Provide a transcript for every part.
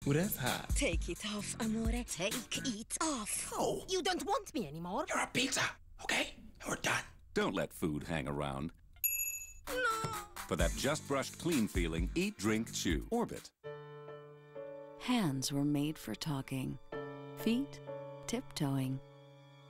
Ooh, that's hot. Take it off, amore. Take it off. Oh. You don't want me anymore. You're a pizza, okay? We're done. Don't let food hang around. No. For that just brushed clean feeling, eat, drink, chew. Orbit. Hands were made for talking. Feet, tiptoeing.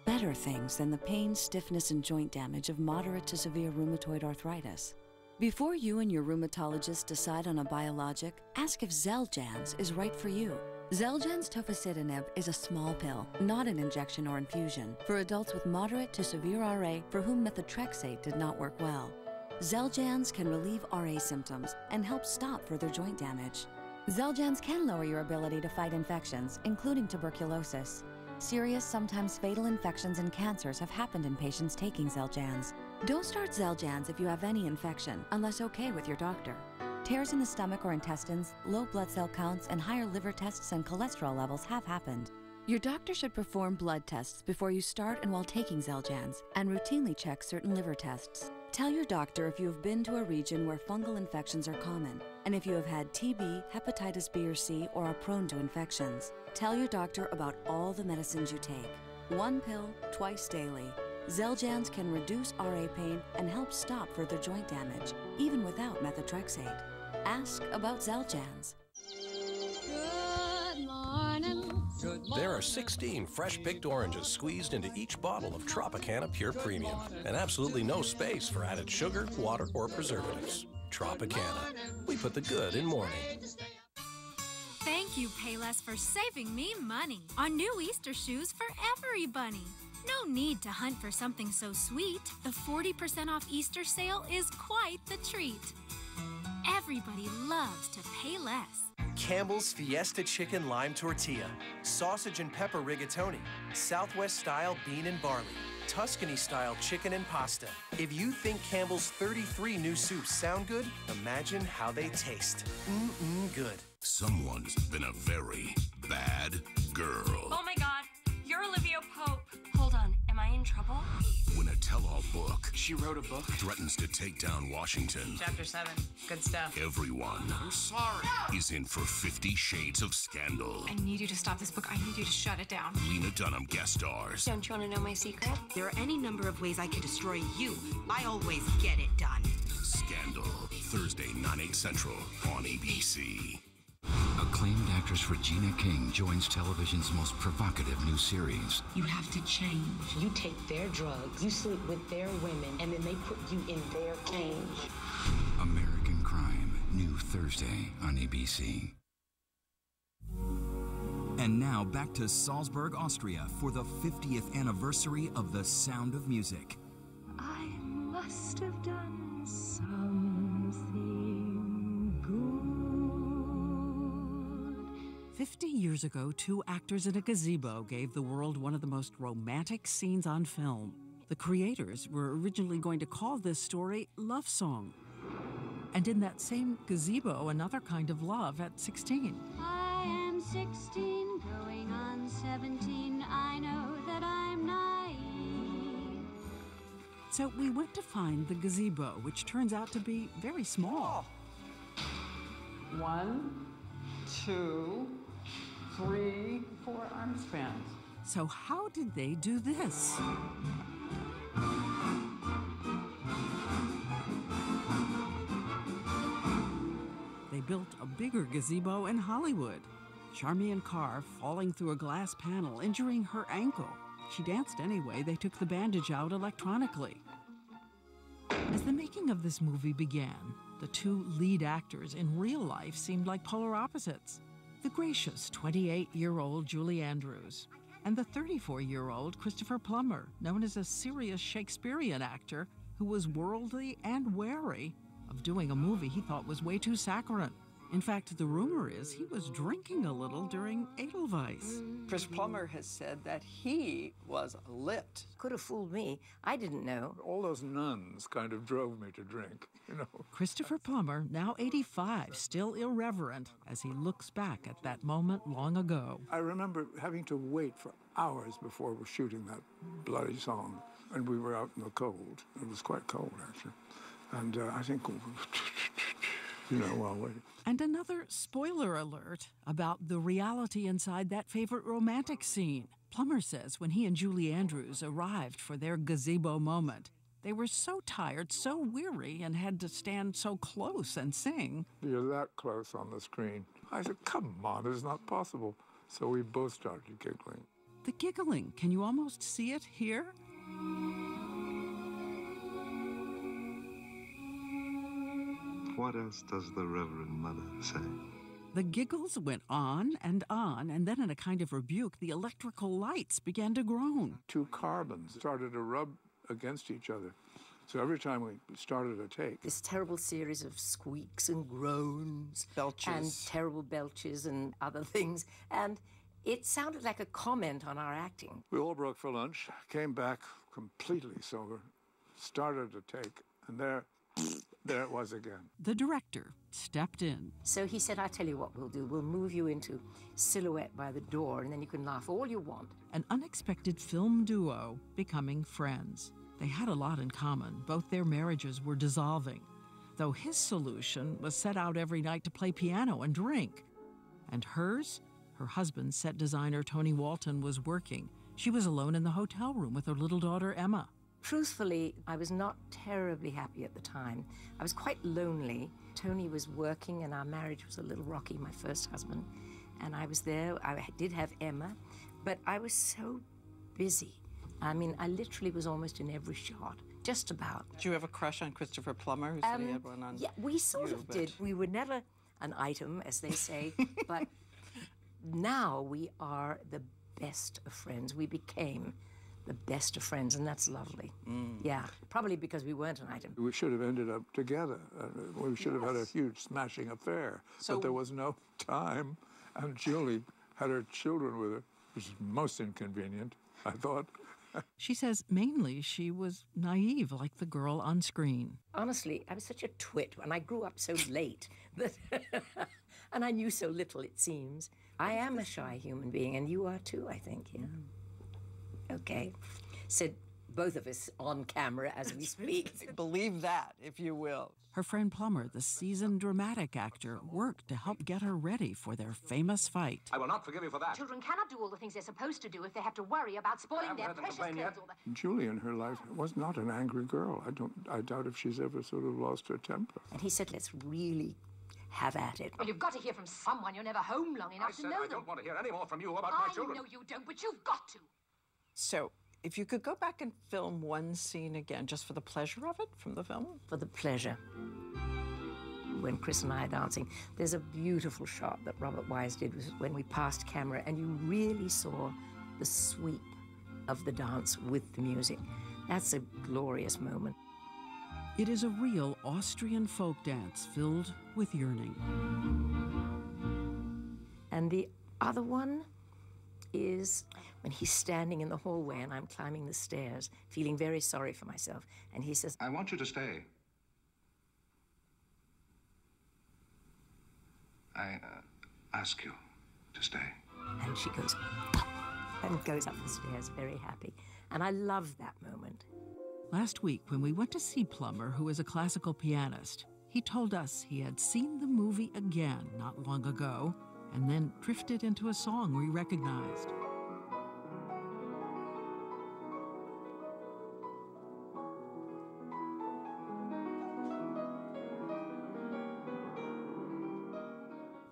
Better things than the pain, stiffness, and joint damage of moderate to severe rheumatoid arthritis. Before you and your rheumatologist decide on a biologic, ask if Xeljanz is right for you. Xeljanz tofacitinib is a small pill, not an injection or infusion, for adults with moderate to severe RA for whom methotrexate did not work well. Xeljanz can relieve RA symptoms and help stop further joint damage. Xeljanz can lower your ability to fight infections, including tuberculosis. Serious, sometimes fatal infections and cancers have happened in patients taking Xeljanz. Don't start Xeljanz if you have any infection, unless okay with your doctor. Tears in the stomach or intestines, low blood cell counts, and higher liver tests and cholesterol levels have happened. Your doctor should perform blood tests before you start and while taking Xeljanz, and routinely check certain liver tests. Tell your doctor if you have been to a region where fungal infections are common, and if you have had TB, hepatitis B or C, or are prone to infections. Tell your doctor about all the medicines you take. One pill, twice daily. Xeljanz can reduce RA pain and help stop further joint damage, even without methotrexate. Ask about Xeljanz. Good morning. There are 16 fresh-picked oranges squeezed into each bottle of Tropicana Pure Premium, and absolutely no space for added sugar, water, or preservatives. Tropicana. We put the good in morning. Thank you, Payless, for saving me money on new Easter shoes for every bunny. No need to hunt for something so sweet. The 40% off Easter sale is quite the treat. Everybody loves to pay less. Campbell's Fiesta Chicken Lime Tortilla, Sausage and Pepper Rigatoni, Southwest-style bean and barley, Tuscany-style chicken and pasta. If you think Campbell's 33 new soups sound good, imagine how they taste. Good. Someone's been a very bad girl. Oh my God, you're Olivia Pope. Hold on, am I in trouble? When a tell-all book... She wrote a book? ...threatens to take down Washington. Chapter 7, good stuff. Everyone... I'm sorry. ...is in for 50 Shades of Scandal. I need you to stop this book. I need you to shut it down. Lena Dunham guest stars. Don't you want to know my secret? There are any number of ways I could destroy you. I always get it done. Scandal. Thursday, 9/8 Central on ABC. Acclaimed actress Regina King joins television's most provocative new series. You have to change. You take their drugs, you sleep with their women, and then they put you in their cage. American Crime, new Thursday on ABC. And now back to Salzburg, Austria for the 50th anniversary of The Sound of Music. I must have done something good. 50 years ago, two actors in a gazebo gave the world one of the most romantic scenes on film. The creators were originally going to call this story Love Song. And in that same gazebo, another kind of love at 16. I am 16, going on 17. I know that I'm naive. So we went to find the gazebo, which turns out to be very small. 1, 2, 3, 4 arm spans. So how did they do this? They built a bigger gazebo in Hollywood. Charmian Carr falling through a glass panel, injuring her ankle. She danced anyway. They took the bandage out electronically. As the making of this movie began, the two lead actors in real life seemed like polar opposites. The gracious 28-year-old Julie Andrews and the 34-year-old Christopher Plummer, known as a serious Shakespearean actor who was worldly and wary of doing a movie he thought was way too saccharine. In fact, the rumor is he was drinking a little during Edelweiss. Chris Plummer has said that he was lit. Could have fooled me. I didn't know. All those nuns kind of drove me to drink, you know. Christopher Plummer, now 85, still irreverent as he looks back at that moment long ago. I remember having to wait for hours before we were shooting that bloody song. And we were out in the cold. It was quite cold, actually. And I think, you know, while waiting. And another spoiler alert about the reality inside that favorite romantic scene. Plummer says when he and Julie Andrews arrived for their gazebo moment, they were so tired, so weary, and had to stand so close and sing. You're that close on the screen. I said, come on, it's not possible. So we both started giggling. The giggling, can you almost see it here? What else does the Reverend Mother say? The giggles went on, and then in a kind of rebuke, the electrical lights began to groan. Two carbons started to rub against each other. So every time we started a take, This terrible series of squeaks and groans. Belches. And terrible belches and other things. And it sounded like a comment on our acting. we all broke for lunch, came back completely sober, started a take, and there it was again. The director stepped in. So he said, I tell you what we'll do. We'll move you into silhouette by the door, and then you can laugh all you want. An unexpected film duo becoming friends. They had a lot in common. Both their marriages were dissolving, though his solution was set out every night to play piano and drink. And hers? Her husband, set designer Tony Walton, was working. She was alone in the hotel room with her little daughter, Emma. Truthfully, I was not terribly happy at the time. I was quite lonely. Tony was working, and our marriage was a little rocky, my first husband. And I was there. I did have Emma, but I was so busy. I mean, I literally was almost in every shot, just about. Did you have a crush on Christopher Plummer, who said he had one on Yeah, we sort you, of but- did. We were never an item, as they say, but now we are the best of friends. We became the best of friends, and that's lovely. Yeah, probably because we weren't an item. We should have ended up together. We should have had a huge smashing affair. But there was no time, and Julie had her children with her, which is most inconvenient, I thought. She says mainly she was naive, like the girl on screen. Honestly, I was such a twit, and I grew up so late, that and I knew so little, it seems. I am a shy human being, and you are too, I think, yeah. Okay, said both of us on camera as we speak. Believe that, if you will. Her friend Plummer, the seasoned dramatic actor, worked to help get her ready for their famous fight. I will not forgive you for that. Children cannot do all the things they're supposed to do if they have to worry about spoiling their precious clothes. Julie in her life was not an angry girl. I doubt if she's ever sort of lost her temper. And he said, let's really have at it. Well, you've got to hear from someone. You're never home long enough to know them. I don't want to hear any more from you about my children. I know you don't, but you've got to. So, if you could go back and film one scene again, just for the pleasure of it, from the film? For the pleasure. When Chris and I are dancing, there's a beautiful shot that Robert Wise did was when we passed camera, and you really saw the sweep of the dance with the music. That's a glorious moment. It is a real Austrian folk dance filled with yearning. And the other one is when he's standing in the hallway and I'm climbing the stairs, feeling very sorry for myself. And he says, I want you to stay. I ask you to stay. And she goes, and goes up the stairs very happy. And I love that moment. Last week, when we went to see Plummer, who is a classical pianist, he told us he had seen the movie again not long ago, and then drifted into a song we recognized.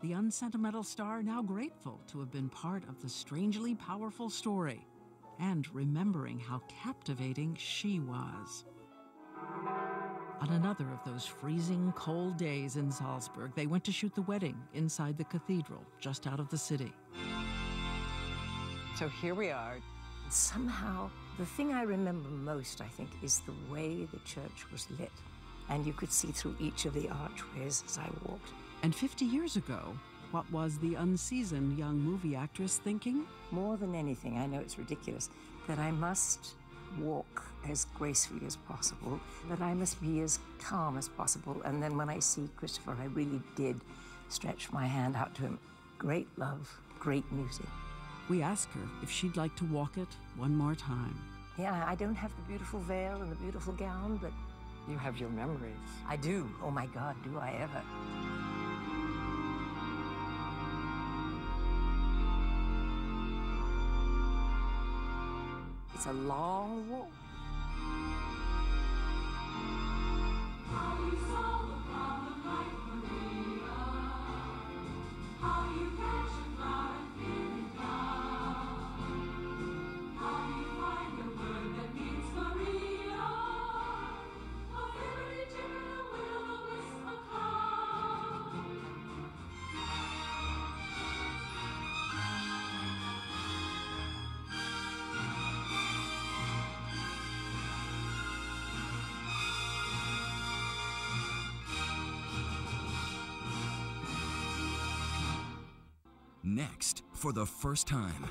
The unsentimental star now grateful to have been part of the strangely powerful story, and remembering how captivating she was. On another of those freezing cold days in Salzburg, they went to shoot the wedding inside the cathedral, just out of the city. So here we are. Somehow, the thing I remember most, I think, is the way the church was lit. And you could see through each of the archways as I walked. And 50 years ago, what was the unseasoned young movie actress thinking? More than anything, I know it's ridiculous, that I must walk as gracefully as possible, that I must be as calm as possible. And then when I see Christopher, I really did stretch my hand out to him. Great love, great music. We asked her if she'd like to walk it one more time. Yeah, I don't have the beautiful veil and the beautiful gown, but... You have your memories. I do. Oh my God, do I ever. It's a long walk. Next, for the first time,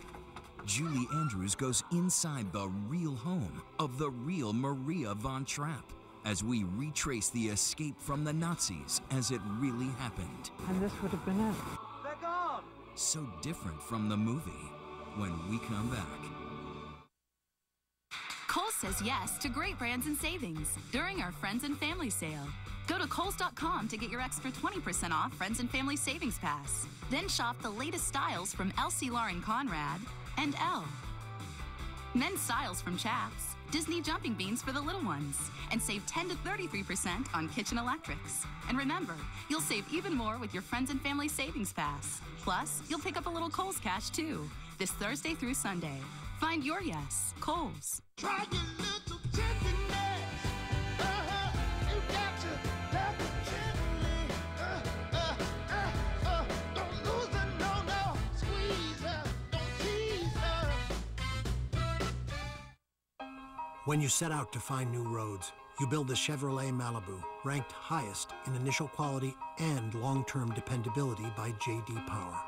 Julie Andrews goes inside the real home of the real Maria von Trapp as we retrace the escape from the Nazis as it really happened. And this would have been it. Back on! So different from the movie. When we come back. Kohl's says yes to great brands and savings during our Friends and Family sale. Go to Kohls.com to get your extra 20% off Friends and Family Savings Pass. Then shop the latest styles from LC Lauren Conrad and Elle. Men's styles from Chaps, Disney jumping beans for the little ones, and save 10 to 33% on kitchen electrics. And remember, you'll save even more with your Friends and Family Savings Pass. Plus, you'll pick up a little Kohl's cash too, this Thursday through Sunday. Find your yes, Kohl's. Try your little tenderness. You got to love it gently. Don't lose her, no. Squeeze her, don't tease her. When you set out to find new roads, you build the Chevrolet Malibu, ranked highest in initial quality and long-term dependability by J.D. Power.